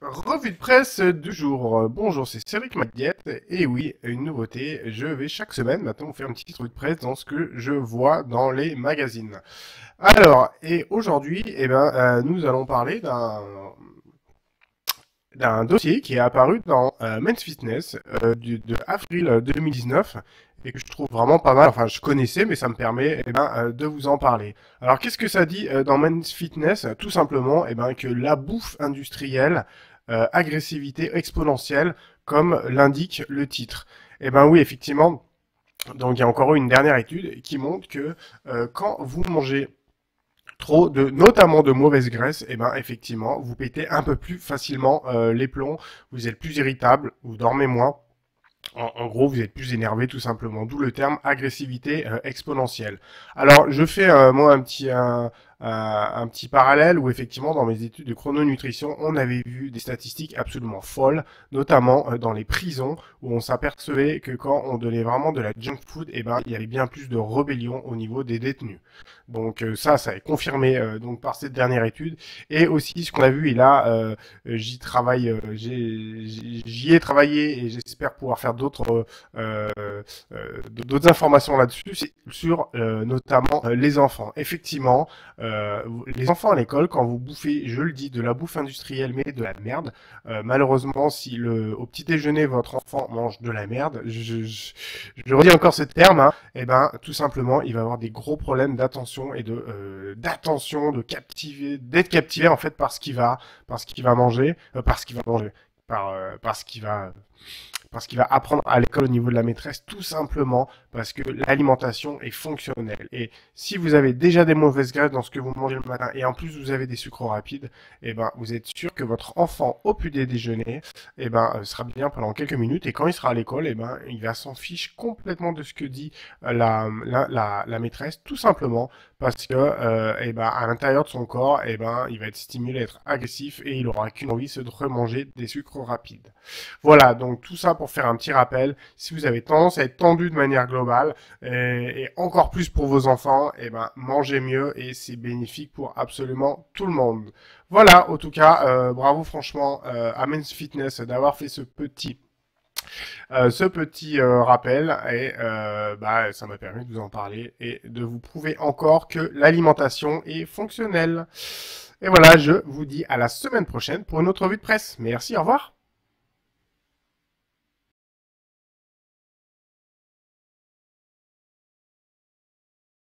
Revue de presse du jour. Bonjour, c'est Cédric Macdiette. Et oui, une nouveauté. Je vais chaque semaine maintenant vous faire une petite revue de presse dans ce que je vois dans les magazines. Alors, et aujourd'hui, nous allons parler d'un dossier qui est apparu dans Men's Fitness de avril 2019 et que je trouve vraiment pas mal. Enfin, je connaissais, mais ça me permet de vous en parler. Alors, qu'est-ce que ça dit dans Men's Fitness? Tout simplement que la bouffe industrielle, agressivité exponentielle, comme l'indique le titre. Eh ben oui, effectivement. Donc, il y a encore eu une dernière étude qui montre que quand vous mangez trop de, notamment de mauvaise graisse, et ben effectivement, vous pétez un peu plus facilement les plombs, vous êtes plus irritable, vous dormez moins. En gros, vous êtes plus énervé tout simplement, d'où le terme agressivité exponentielle. Alors, je fais moi un petit parallèle où effectivement dans mes études de chrononutrition, on avait vu des statistiques absolument folles, notamment dans les prisons où on s'apercevait que quand on donnait vraiment de la junk food, et ben il y avait bien plus de rébellion au niveau des détenus. Donc ça est confirmé donc par cette dernière étude et aussi ce qu'on a vu et là j'y travaille, j'y ai travaillé et j'espère pouvoir faire d'autres informations là-dessus, c'est sur notamment les enfants. Effectivement, les enfants à l'école, quand vous bouffez, je le dis, de la bouffe industrielle, mais de la merde, malheureusement, si au petit déjeuner, votre enfant mange de la merde, je redis encore ce terme, hein, et ben, tout simplement, il va avoir des gros problèmes d'attention et d'attention, d'être captivé, en fait, par ce qu'il va manger, parce qu'il va apprendre à l'école au niveau de la maîtresse, tout simplement parce que l'alimentation est fonctionnelle. Et si vous avez déjà des mauvaises graisses dans ce que vous mangez le matin, et en plus vous avez des sucres rapides, eh ben, vous êtes sûr que votre enfant, au petit déjeuner, sera bien pendant quelques minutes, et quand il sera à l'école, eh ben, il va s'en fiche complètement de ce que dit la maîtresse, tout simplement parce que, à l'intérieur de son corps, il va être stimulé à être agressif, et il aura qu'une envie, c'est de remanger des sucres rapides. Voilà, donc tout ça pour faire un petit rappel. Si vous avez tendance à être tendu de manière globale, et encore plus pour vos enfants, mangez mieux et c'est bénéfique pour absolument tout le monde. Voilà, en tout cas, bravo franchement à Men's Fitness d'avoir fait ce petit rappel et ça m'a permis de vous en parler et de vous prouver encore que l'alimentation est fonctionnelle. Et voilà, je vous dis à la semaine prochaine pour une autre revue de presse. Merci, au revoir.